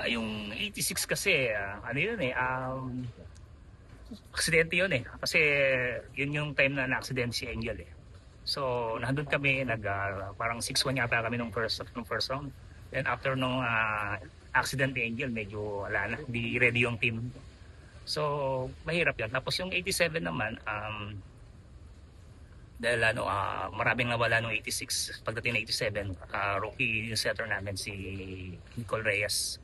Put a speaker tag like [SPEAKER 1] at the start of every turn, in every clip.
[SPEAKER 1] Yung 86 kasi, ano yun eh, aksidente yun eh. Kasi yun yung time na na-accident si Angel eh. So, nandun kami, parang 6-1 yata kami nung first round. Then after nung accident ni Angel, medyo wala na, hindi ready yung team. So, mahirap yan. Tapos yung 87 naman, dahil maraming nawala nung 86. Pagdating ng 87, rookie yung setter namin si Nicole Reyes.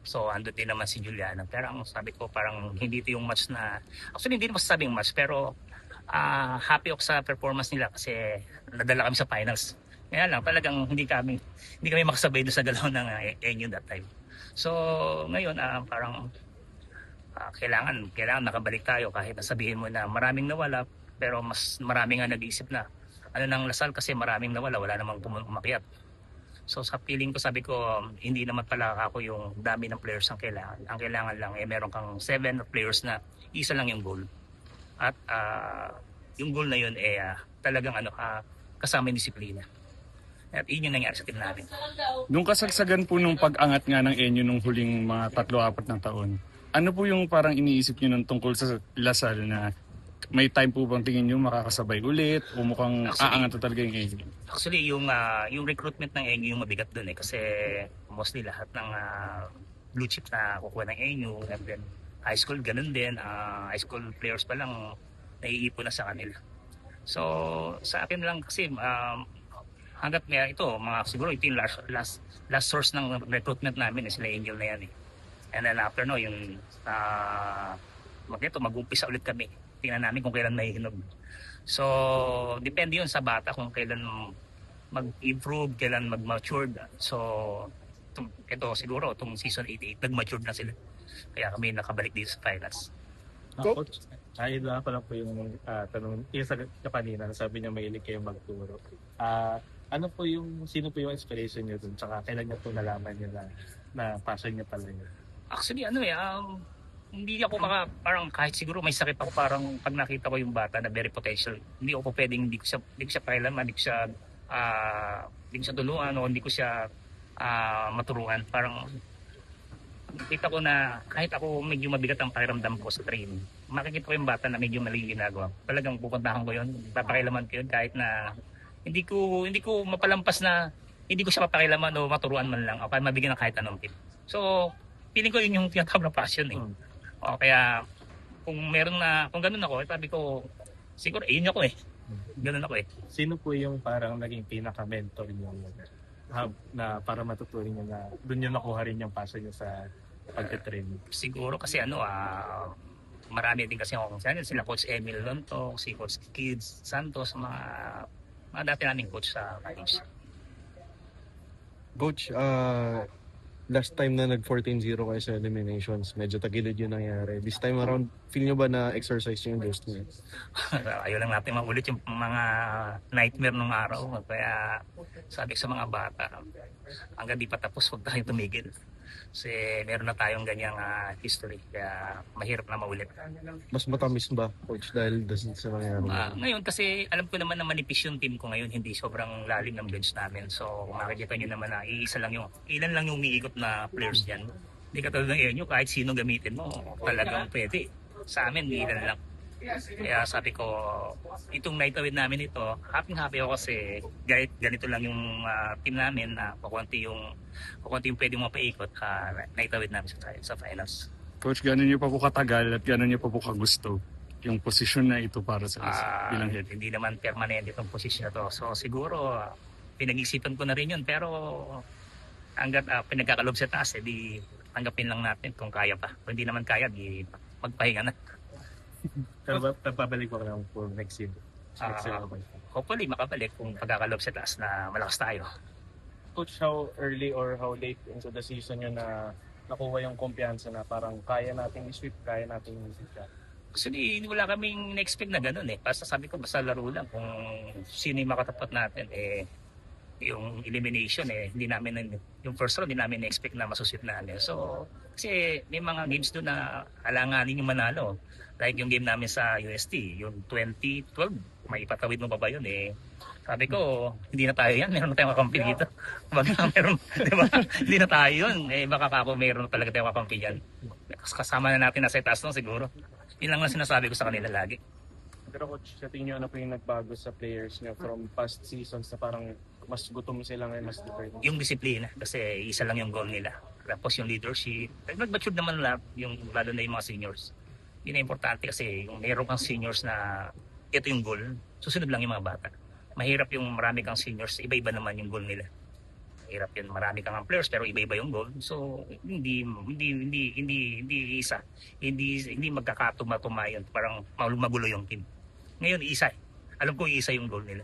[SPEAKER 1] So, andun din naman si Juliana. Pero ang sabi ko, parang hindi ito yung match na... Actually, hindi naman masasabing match, pero happy ako sa performance nila kasi nadala kami sa finals. Kaya lang, talagang hindi kami makasabay doon sa galaw ng NU that time. So, ngayon, parang kailangan nakabalik tayo kahit nasabihin mo na maraming nawala, pero mas marami nga nag-iisip na. Ano nang Lasal kasi maraming nawala, wala namang umakyat. So sa feeling ko, sabi ko, hindi naman pala ako yung dami ng players ang kailangan. Ang kailangan lang meron kang 7 players na isa lang yung goal. At yung goal na yun talagang kasama yung disiplina. At yun yung nangyari sa team namin.
[SPEAKER 2] Nung kasagsagan po nung pag-angat nga ng Enyo nung huling mga 3-4 na taon, ano po yung parang iniisip nyo nung tungkol sa Lasal na may time po bang tingin nyo makakasabay ulit o mukhang aangat na talaga yung Enyo?
[SPEAKER 1] Actually, yung recruitment ng NU yung mabigat dun eh. Kasi mostly lahat ng blue chip na kukuha ng NU. And then high school, ganun din. High school players pa lang naiipon na sa kanila. So, sa akin lang kasi, hanggat siguro ito yung last source ng recruitment namin sila Angel na yan eh. And then after yung mag-umpisa ulit kami. Tingnan namin kung kailan may hinog. So, depende yun sa bata kung kailan mag-improve, kailan mag-mature. So, ito siguro, itong season 88, nag-mature na sila. Kaya kami nakabalik dito sa finals.
[SPEAKER 3] Coach, ayun lang pala po yung tanong, yung sagot ka kanina, sabi niya mahilig kayo magturo. Sino po yung inspiration niyo dun? Tsaka kailan niyo po nalaman niyo na passion niyo pala yun?
[SPEAKER 1] Actually, hindi ako parang kahit siguro may sakit ako, parang pag nakita ko yung bata na very potential, hindi ko pwedeng, hindi ko siya pakialaman, hindi ko siya tulungan o hindi ko siya maturuan. Parang nakita ko na kahit ako medyo mabigat ang pakiramdam ko sa training, makikita ko yung bata na medyo mali yung ginagawa. Talagang pupuntahan ko yun, papakialaman ko yun kahit na hindi ko mapalampas na hindi ko siya papakialaman o maturuan man lang o kaya mabigyan ng kahit anong tip. So, feeling ko yun yung tinatawag na passion eh. O kaya kung ganun ako, sabi ko, siguro yun ako eh. Ganun ako eh.
[SPEAKER 3] Sino po yung parang naging pinaka-mentor niyo na para matutunan niyo na doon niyo nakuha rin yung passion niyo sa pagte-training?
[SPEAKER 1] Siguro kasi marami din kasi akong sila Coach Emil Lonto, si Coach Kids Santos, mga dati naming coach sa college.
[SPEAKER 4] Coach, last time na nag 14-0 kayo sa eliminations, medyo tagilid yung nangyari. This time around, feel nyo ba na exercise nyo yung ghost nyo?
[SPEAKER 1] Ayaw lang natin maulit yung mga nightmare nung araw. Kaya sabi sa mga bata, hanggang di pa tapos, huwag tayong tumigil. Kasi meron na tayong ganyang history. Kaya mahirap na maulit.
[SPEAKER 4] Mas matamis ba, Coach, dahil sa nangyari?
[SPEAKER 1] Ngayon kasi alam ko naman na manipis yung team ko ngayon. Hindi sobrang lalim ng bench namin. So makikita nyo naman na ilan lang yung umiikot na players dyan. Hindi katulad ng inyo, kahit sino gamitin mo, talagang pwede. Sa amin, ilan lang. Kaya sabi ko, itong naitawid namin ito, happy ako kasi ganito lang yung team namin na kukunti yung pwedeng mapaikot, naitawid namin sa finals.
[SPEAKER 2] Coach, gano'n niyo pa po katagal at gano'n niyo pa po kagusto yung posisyon na ito para sa bilang head?
[SPEAKER 1] Hindi naman permanente itong posisyon na to. So siguro, pinag-isipan ko na rin yun. Pero hanggat pinagkakalob sa taas, di tanggapin lang natin kung kaya pa. Kung hindi naman kaya, di magpahinga na.
[SPEAKER 3] Pero babalik ko lang for next year.
[SPEAKER 1] Hopefully makabalik kung pagkakalob sa taas na malakas tayo.
[SPEAKER 3] Coach, how early or how late into the season yun na nakuha yung kumpiyansa na parang kaya nating i-sweep, kaya nating i-sweep?
[SPEAKER 1] Actually, wala kaming na-expect na gano'n eh. Basta sabi ko, basta laro lang. Kung sino yung makatapat natin, yung elimination hindi namin, yung first round, hindi namin na-expect na masusweep namin. So, kasi may mga games doon na alanganin yung manalo. Like yung game namin sa UST, yung 2012, maipatawid mo pa ba yun eh? Sabi ko, hindi na tayo yan. Meron na tayong kakampi dito. Baga, meron, di ba? Hindi na tayo yun. Eh, baka ako meron na talaga tayong kakampi yan. Kasama na natin na sa taas nun siguro. Yun lang ang sinasabi ko sa kanila lagi.
[SPEAKER 5] Pero coach, sa tingin nyo, ano po yung nagbago sa players niya from past seasons na parang mas gutom sila ngayon, mas determined?
[SPEAKER 1] Yung disiplina, kasi isa lang yung goal nila. Tapos yung leadership. Nag-mature naman lahat, yung, lalo na yung mga seniors. Yun ang importante kasi yung meron kang seniors na ito yung goal, susunod lang yung mga bata. Mahirap yung marami kang seniors, iba-iba naman yung goal nila. Mahirap yun, marami kang players pero iba-iba yung goal. So hindi isa. Hindi magkakatuma-tuma yun, parang magulo yung team. Ngayon isa. Alam ko isa yung goal nila.